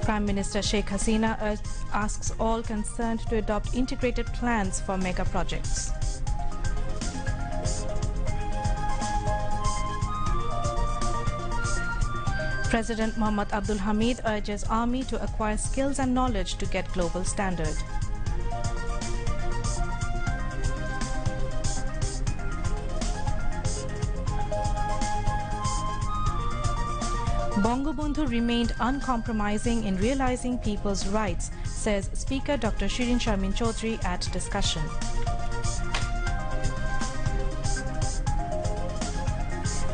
Prime Minister Sheikh Hasina asks all concerned to adopt integrated plans for mega projects. President Mohammad Abdul Hamid urges Army to acquire skills and knowledge to get global standard. Bangabandhu remained uncompromising in realizing people's rights, says Speaker Dr. Shirin Sharmin Chaudhry at discussion.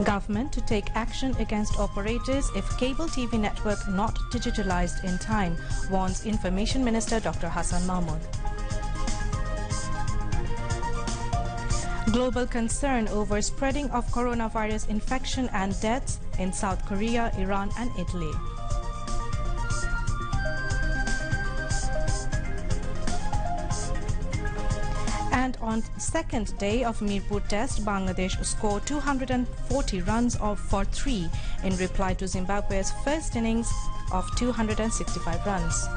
Government to take action against operators if cable TV network not digitalized in time, warns Information Minister Dr. Hassan Mahmood. Global concern over spreading of coronavirus infection and deaths in South Korea, Iran and Italy. And on second day of Mirpur Test, Bangladesh scored 240 runs for 3 in reply to Zimbabwe's first innings of 265 runs.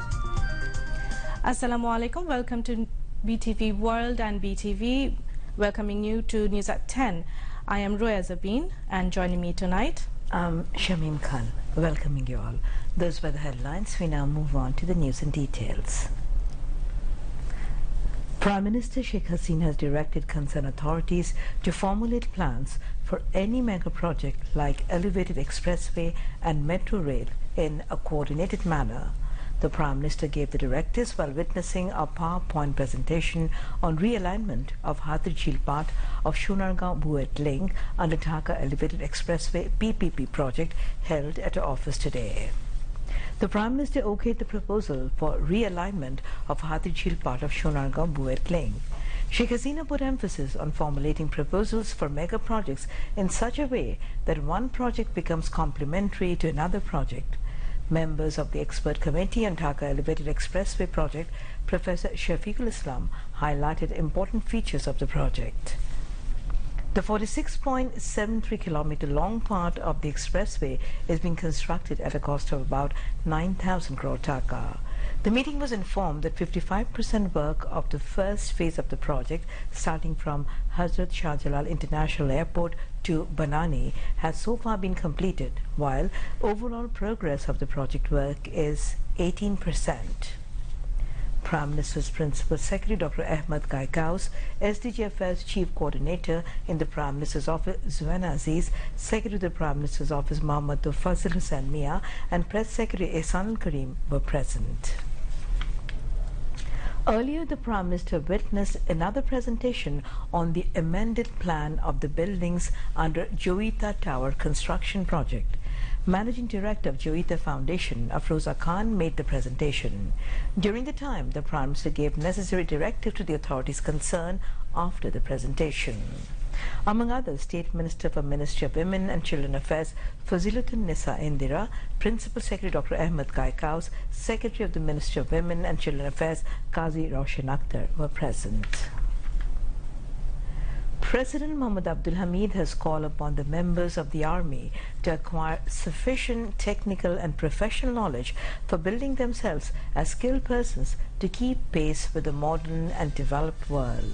Assalamu alaikum, welcome to BTV World and BTV, welcoming you to News at 10. I am Roya Zabin, and joining me tonight, Shamim Khan, welcoming you all. Those were the headlines. We now move on to the news in details. Prime Minister Sheikh Hasina has directed concerned authorities to formulate plans for any mega project like elevated expressway and metro rail in a coordinated manner. The Prime Minister gave the directives while witnessing a PowerPoint presentation on realignment of Hathirjheel part of Shunargaon-Buet link under Dhaka Elevated Expressway PPP project held at her office today. The Prime Minister okayed the proposal for realignment of Hathirjheel part of Shunargaon-Buet link. Sheikh Hasina put emphasis on formulating proposals for mega projects in such a way that one project becomes complementary to another project. Members of the expert committee on Dhaka Elevated Expressway project, Professor Shafiqul Islam, highlighted important features of the project. The 46.73 kilometer long part of the expressway is being constructed at a cost of about 9,000 crore taka. The meeting was informed that 55% work of the first phase of the project, starting from Hazrat Shah Jalal International Airport to Banani, has so far been completed, while overall progress of the project work is 18%. Prime Minister's Principal Secretary Dr. Ahmed Kaikaus, SDGF's Chief Coordinator in the Prime Minister's Office Zuena Aziz, Secretary of the Prime Minister's Office Mohammad Fazil Hussain Mia and Press Secretary Ehsan Karim were present. Earlier, the Prime Minister witnessed another presentation on the amended plan of the buildings under Joeita Tower construction project. Managing Director of Joeita Foundation, Afroza Khan, made the presentation. During the time, the Prime Minister gave necessary directive to the authorities concerned after the presentation. Among others, State Minister for Ministry of Women and Children Affairs, Faziluddin Nisa Indira, Principal Secretary Dr. Ahmed Kaikaus, Secretary of the Ministry of Women and Children Affairs, Qazi Roshan Akhtar, were present. President Mohammad Abdul Hamid has called upon the members of the army to acquire sufficient technical and professional knowledge for building themselves as skilled persons to keep pace with the modern and developed world.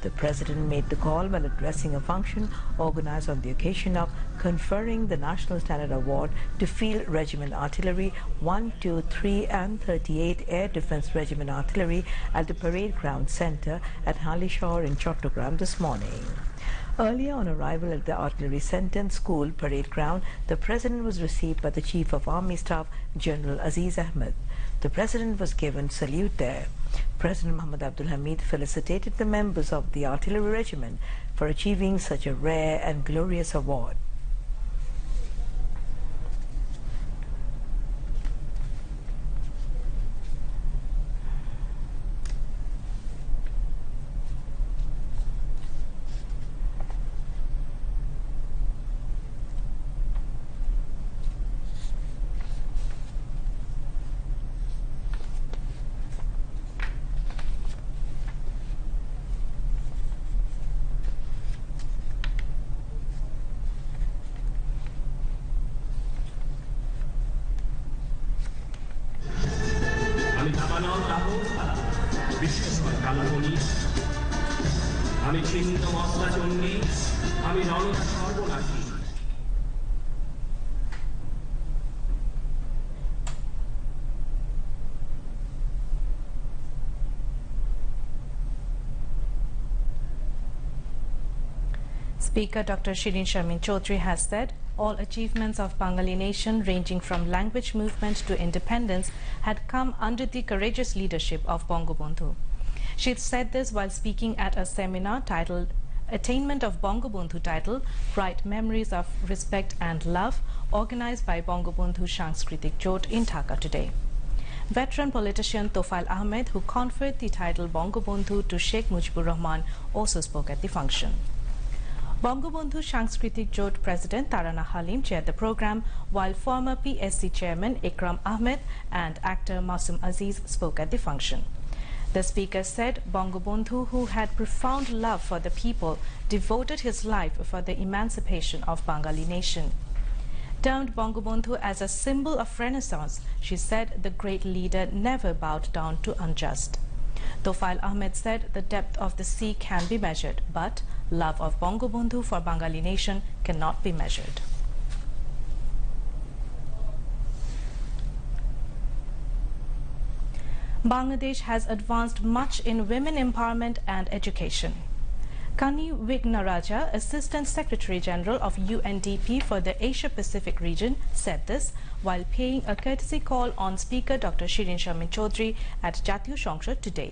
The President made the call while addressing a function organized on the occasion of conferring the National Standard Award to Field Regiment Artillery 1, 2, 3 and 38 Air Defense Regiment Artillery at the Parade Ground Center at Halishore in Chattogram this morning. Earlier, on arrival at the Artillery Center and School Parade Ground, the President was received by the Chief of Army Staff, General Aziz Ahmed. The President was given salute there. President Mohammad Abdul Hamid felicitated the members of the Artillery Regiment for achieving such a rare and glorious award. Speaker Dr. Shirin Sharmin Chaudhry has said all achievements of Bengali nation, ranging from language movement to independence, had come under the courageous leadership of Bangabandhu. She said this while speaking at a seminar titled Attainment of Bangabandhu title, Bright Memories of Respect and Love, organized by Bangabandhu Sanskritik Jot in Dhaka today. Veteran politician Tofail Ahmed, who conferred the title Bangabandhu to Sheikh Mujibur Rahman, also spoke at the function. Bangabandhu Sanskritik Jot President Tarana Halim chaired the program, while former PSC Chairman Ikram Ahmed and actor Masum Aziz spoke at the function. The speaker said Bangabandhu, who had profound love for the people, devoted his life for the emancipation of Bengali nation. Termed Bangabandhu as a symbol of Renaissance, she said the great leader never bowed down to unjust. Tofail Ahmed said the depth of the sea can be measured, but love of Bangabandhu for Bengali nation cannot be measured. Bangladesh has advanced much in women empowerment and education. Kani Wignaraja, Assistant Secretary General of UNDP for the Asia-Pacific region, said this while paying a courtesy call on Speaker Dr. Shirin Sharmin Chaudhry at Jatiyo সংসদ today.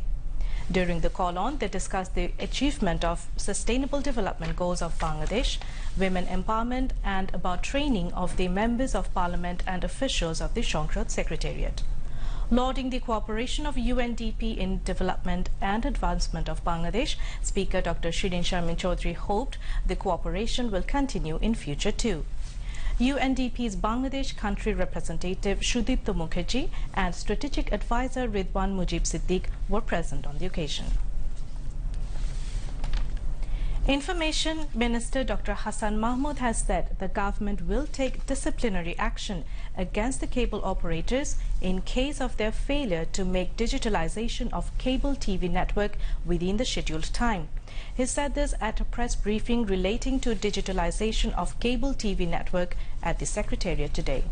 During the call-on, they discussed the achievement of Sustainable Development Goals of Bangladesh, women empowerment, and about training of the members of parliament and officials of the সংসদ Secretariat. Lauding the cooperation of UNDP in development and advancement of Bangladesh, Speaker Dr. Shirin Sharmin Chaudhry hoped the cooperation will continue in future too. UNDP's Bangladesh country representative Sudipto Mukherjee and strategic advisor Ridwan Mujib Siddiq were present on the occasion. Information Minister Dr. Hassan Mahmood has said the government will take disciplinary action against the cable operators in case of their failure to make digitalization of cable TV network within the scheduled time. He said this at a press briefing relating to digitalization of cable TV network at the Secretariat today.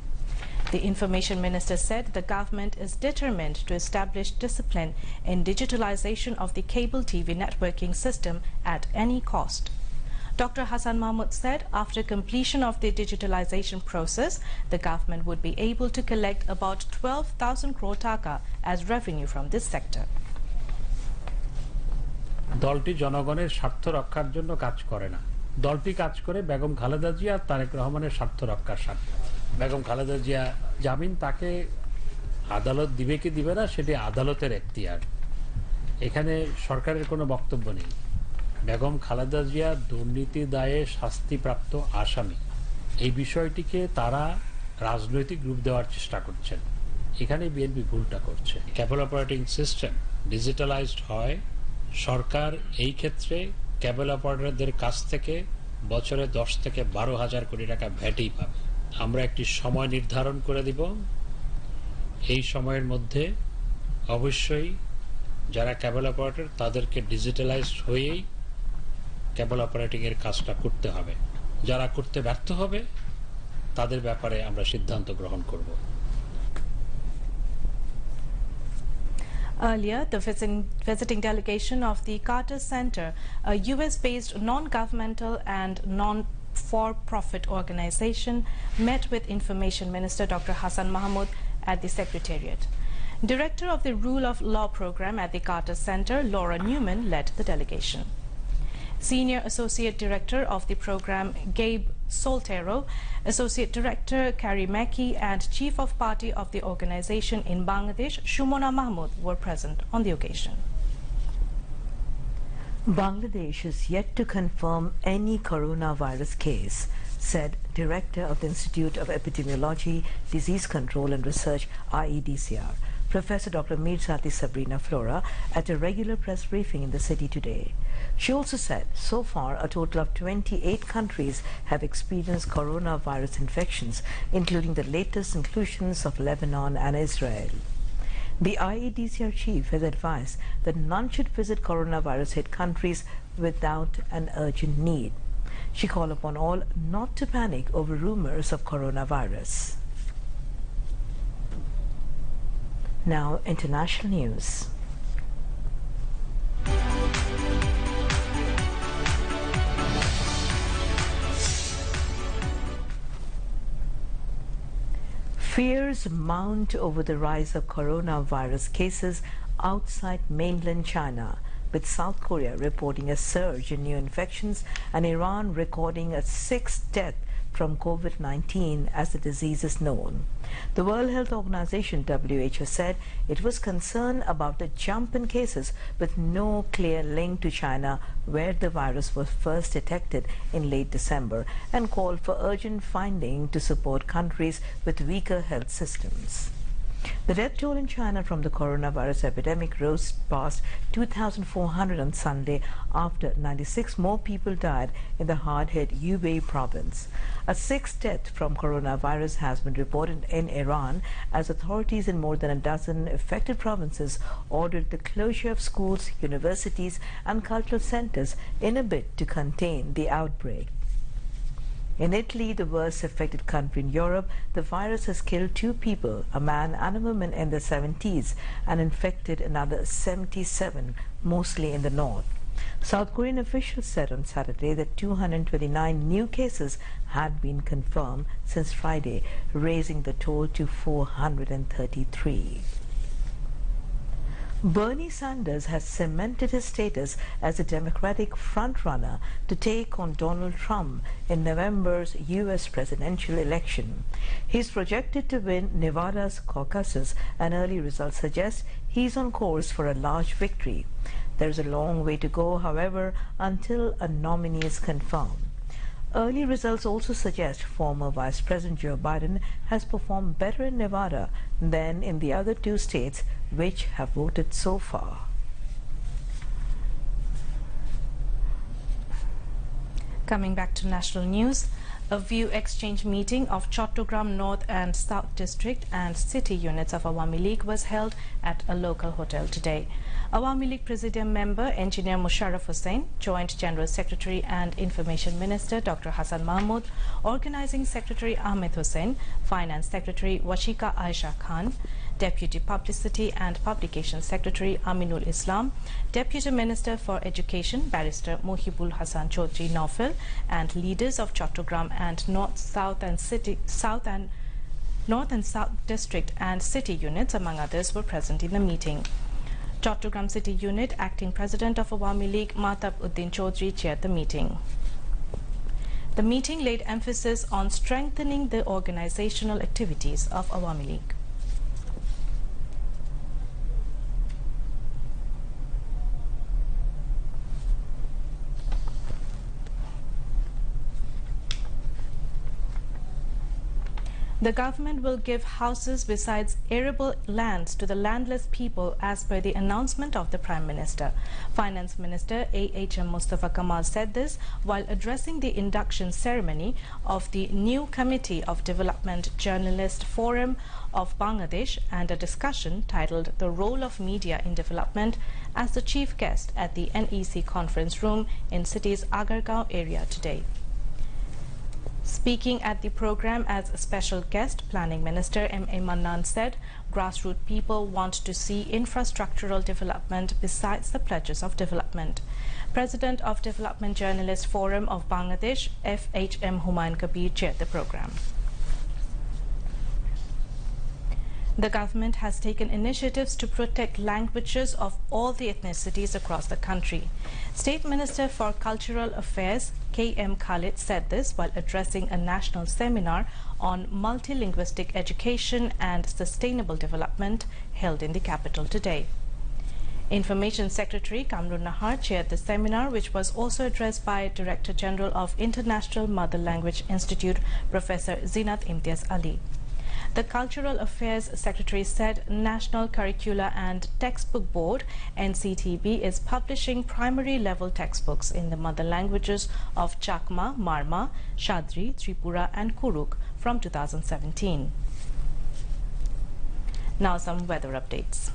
The Information Minister said the government is determined to establish discipline in digitalization of the cable TV networking system at any cost. Dr. Hassan Mahmood said after completion of the digitalization process, the government would be able to collect about 12,000 crore taka as revenue from this sector. দলটি জনগণের স্বার্থ রক্ষার জন্য কাজ করে না। দলটি কাজ করে বেগম খালেদা জিয়া আর তারেক রহমানের স্বার্থ রক্ষার স্বার্থে। বেগম খালেদা জিয়া জামিন তাকে আদালত দিবে কি দিবে না সেটি আদালতের এখতিয়ার। এখানে সরকারের কোনো বক্তব্য নেই। বেগম খালেদা জিয়া দুর্নীতি দায়ে শাস্তিপ্রাপ্ত আসামি। এই বিষয়টিকে তারা রাজনৈতিক রূপ দেওয়ার চেষ্টা করছেন। এখানে বিএনপি ভুলটা করছে। কেবল অপারেটিং সিস্টেম ডিজিটালাইজড হয়, সরকার এই ক্ষেত্রে কেবল অপারেটরদের কাছ থেকে বছরে 10 থেকে 12,000 কোটি টাকা ভ্যাটই পাবে। আমরা একটি সময় নির্ধারণ করে দিব, এই সময়ের মধ্যে অবশ্যই যারা কেবল অপারেটর তাদেরকে ডিজিটালাইজড হয়েই কেবল অপারেটিং এর কাজটা করতে হবে। যারা করতে ব্যর্থ হবে তাদের ব্যাপারে আমরা সিদ্ধান্ত গ্রহণ করব। Earlier, the visiting delegation of the Carter Center, a US-based non-governmental and non-for-profit organization, met with Information Minister Dr. Hassan Mahmood at the Secretariat. Director of the Rule of Law program at the Carter Center, Laura Newman, led the delegation. Senior Associate Director of the program, Gabe Soltero, Associate Director Carrie Mackey, and Chief of Party of the organization in Bangladesh, Shumona Mahmood, were present on the occasion. Bangladesh is yet to confirm any coronavirus case, said Director of the Institute of Epidemiology, Disease Control and Research, IEDCR, Professor Dr. Mirzati Sabrina Flora, at a regular press briefing in the city today. She also said so far a total of 28 countries have experienced coronavirus infections, including the latest inclusions of Lebanon and Israel. The IEDCR chief has advised that none should visit coronavirus-hit countries without an urgent need. She called upon all not to panic over rumors of coronavirus. Now, international news. Fears mount over the rise of coronavirus cases outside mainland China, with South Korea reporting a surge in new infections and Iran recording a 6th death from COVID-19 as the disease is known. The World Health Organization (WHO) said it was concerned about the jump in cases with no clear link to China, where the virus was first detected in late December, and called for urgent funding to support countries with weaker health systems. The death toll in China from the coronavirus epidemic rose past 2,400 on Sunday after 96 more people died in the hard-hit Hubei province. A 6th death from coronavirus has been reported in Iran as authorities in more than a dozen affected provinces ordered the closure of schools, universities and cultural centers in a bid to contain the outbreak. In Italy, the worst affected country in Europe, the virus has killed 2 people, a man and a woman in their 70s, and infected another 77, mostly in the north. South Korean officials said on Saturday that 229 new cases had been confirmed since Friday, raising the toll to 433. Bernie Sanders has cemented his status as a Democratic frontrunner to take on Donald Trump in November's U.S. presidential election. He is projected to win Nevada's caucuses, and early results suggest he's on course for a large victory. There's a long way to go, however, until a nominee is confirmed. Early results also suggest former Vice President Joe Biden has performed better in Nevada than in the other 2 states which have voted so far. Coming back to national news, a view exchange meeting of Chattogram North and South District and city units of Awami League was held at a local hotel today. Awami League Presidium member Engineer Musharraf Hussain, Joint General Secretary and Information Minister Dr. Hassan Mahmood, Organizing Secretary Ahmed Hussain, Finance Secretary Washika Aisha Khan, Deputy Publicity and Publications Secretary Aminul Islam, Deputy Minister for Education Barrister Mohibul Hassan Chaudhry Naufel, and leaders of Chattogram and North and South District and city units, among others, were present in the meeting. Chattogram City Unit Acting President of Awami League Mahtab Uddin Chaudhry chaired the meeting. The meeting laid emphasis on strengthening the organizational activities of Awami League. The government will give houses besides arable lands to the landless people as per the announcement of the Prime Minister. Finance Minister A.H.M. Mustafa Kamal said this while addressing the induction ceremony of the new Committee of Development Journalist Forum of Bangladesh and a discussion titled The Role of Media in Development as the chief guest at the NEC conference room in city's Agargaon area today. Speaking at the program as a special guest, Planning Minister M.A. Mannan said grassroots people want to see infrastructural development besides the pledges of development. President of Development Journalist Forum of Bangladesh, F.H.M. Humayun Kabir, chaired the program. The government has taken initiatives to protect languages of all the ethnicities across the country. State Minister for Cultural Affairs K.M. Khalid said this while addressing a national seminar on multilinguistic education and sustainable development held in the capital today. Information Secretary Kamrun Nahar chaired the seminar, which was also addressed by Director General of International Mother Language Institute, Professor Zinat Imtiaz Ali. The Cultural Affairs Secretary said National Curricula and Textbook Board NCTB is publishing primary level textbooks in the mother languages of Chakma, Marma, Shadri, Tripura and Kuruk from 2017. Now some weather updates.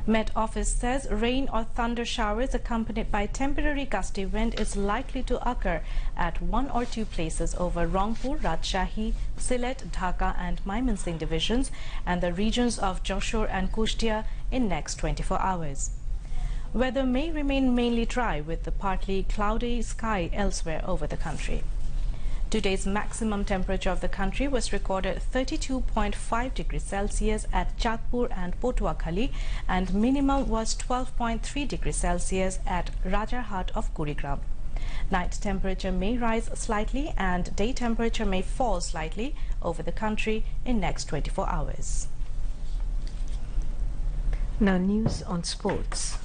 Met Office says rain or thunder showers accompanied by temporary gusty wind is likely to occur at one or two places over Rangpur, Rajshahi, Sylhet, Dhaka and Mymensingh divisions and the regions of Jashore and Kushtia in next 24 hours. Weather may remain mainly dry with the partly cloudy sky elsewhere over the country. Today's maximum temperature of the country was recorded 32.5 degrees Celsius at Chatpur and Potuakhali and minimum was 12.3 degrees Celsius at Rajarhat of Kurigram. Night temperature may rise slightly and day temperature may fall slightly over the country in next 24 hours. Now news on sports.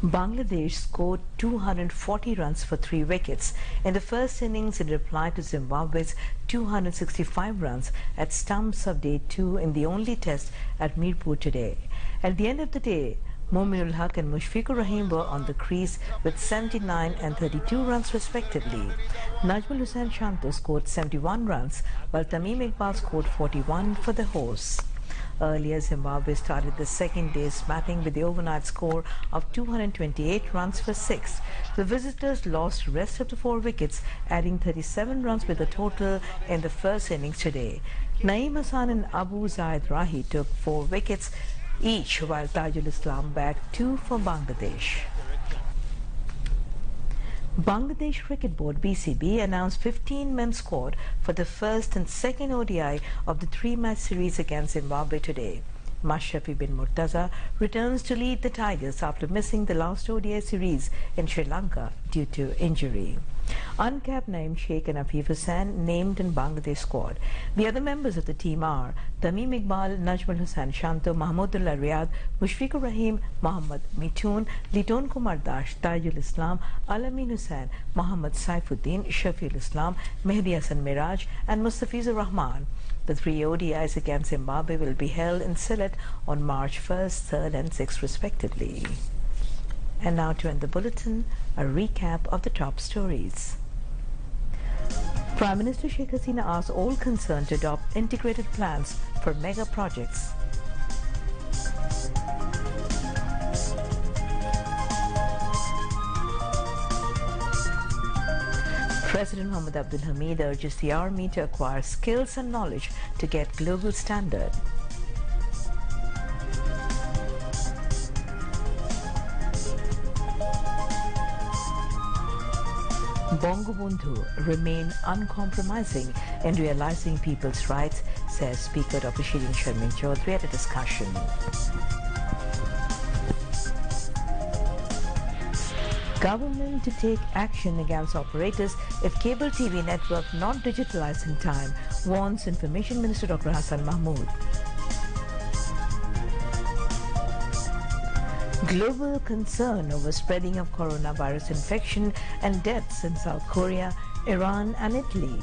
Bangladesh scored 240 runs for 3 wickets in the first innings in reply to Zimbabwe's 265 runs at stumps of day 2 in the only test at Mirpur today. At the end of the day, Mominul Haq and Mushfiqur Rahim were on the crease with 79 and 32 runs respectively. Najmul Hussain Shanto scored 71 runs while Tamim Iqbal scored 41 for the hosts. Earlier, Zimbabwe started the second day's batting with the overnight score of 228 runs for 6. The visitors lost the rest of the 4 wickets, adding 37 runs with a total in the first innings today. Naeem Hassan and Abu Zaid Rahi took 4 wickets each, while Tajul Islam bagged 2 for Bangladesh. Bangladesh Cricket Board (BCB) announced 15 men squad for the first and second ODI of the 3-match series against Zimbabwe today. Mashrafi bin Murtaza returns to lead the Tigers after missing the last ODI series in Sri Lanka due to injury. Uncapped Naeem Sheikh and Afif Hussain named in Bangladesh squad. The other members of the team are Tamim Iqbal, Najmul Hussain Shanto, Mahmudullah Riyad, Mushfiqur Rahim, Mohammad Mithun, Liton Kumar Dash, Tajul Islam, Alamin Hussain, Mohammad Saifuddin, Shafiul Islam, Mehdi Hassan Miraj and Mustafizur Rahman. The 3 ODIs against Zimbabwe will be held in Sylhet on March 1st, 3rd and 6th respectively. And now to end the bulletin, a recap of the top stories. Prime Minister Sheikh Hasina asked all concerned to adopt integrated plans for mega projects. President Mohammad Abdul Hamid urges the army to acquire skills and knowledge to get global standard. Bangabandhu remain uncompromising in realizing people's rights, says Speaker Dr. Shirin Sharmin Chaudhary at a discussion. Government to take action against operators if cable TV network not digitalized in time, warns Information Minister Dr. Hassan Mahmood. Global concern over spreading of coronavirus infection and deaths in South Korea, Iran and Italy.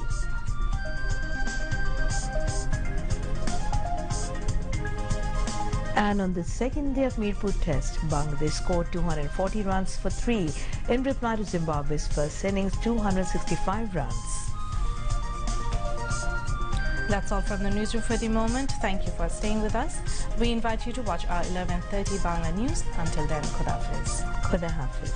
And on the second day of Mirpur Test, Bangladesh scored 240 runs for 3 in reply to Zimbabwe's first innings 265 runs. That's all from the newsroom for the moment. Thank you for staying with us. We invite you to watch our 11:30 Bangla news. Until then, Khuda Hafiz. Khuda Hafiz.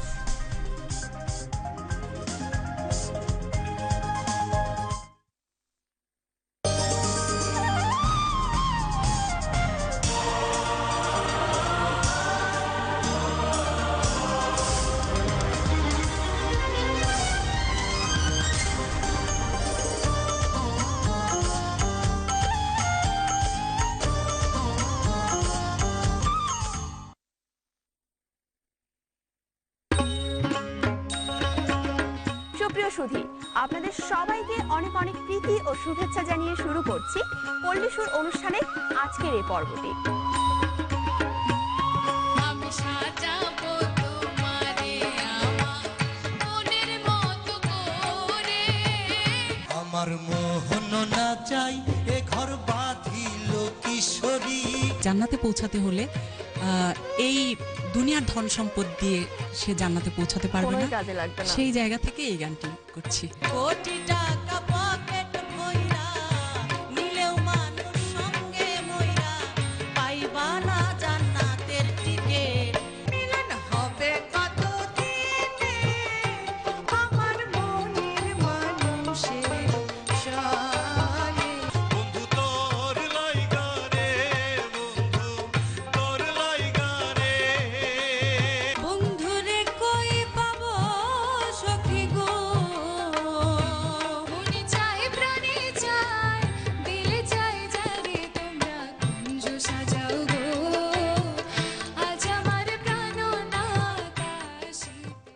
আপনাদের সবাইকে অনেক অনেক প্রীতি ও শুভেচ্ছা জানিয়ে শুরু করছি পল্লীসুর অনুষ্ঠানে আজকের এই পর্বটি। আমার মোহন না চাই এ ঘর বাঁধিল কিশোরী। জান্নাতে পৌঁছাতে হলে এই দুনিয়ার ধন সম্পদ দিয়ে সে জান্নাতে পৌঁছাতে পারবে কোনোই না, কাজে লাগবে না। সেই জায়গা থেকে এই গানটি করছি। কোটি টাকা পকেট ভইরা নিলেও মানুষ সঙ্গে মইরা পাইবা না জান্নাতের টিকেট। মিলন হবে কত দিনে আমার মনের মানুষের সনে। বন্ধু তোর লাইগা রে, বন্ধু তোর লাইগা রে। বন্ধুরে কই পাবো সখী গো, মনে চায় প্রাণে চায় দিলে চায় যারে তোমরা কুঞ্জ সাজাও গো, আজ আমার প্রাণনাথ আসিতে।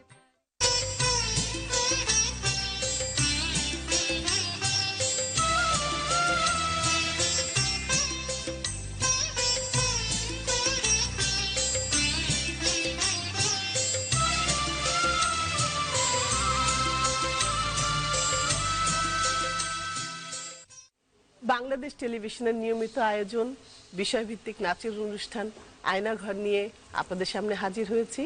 বাংলাদেশ টেলিভিশনের নিয়মিত আয়োজন বিষয়ভিত্তিক নাচের অনুষ্ঠান আয়নাঘর নিয়ে আপনাদের সামনে হাজির হয়েছি।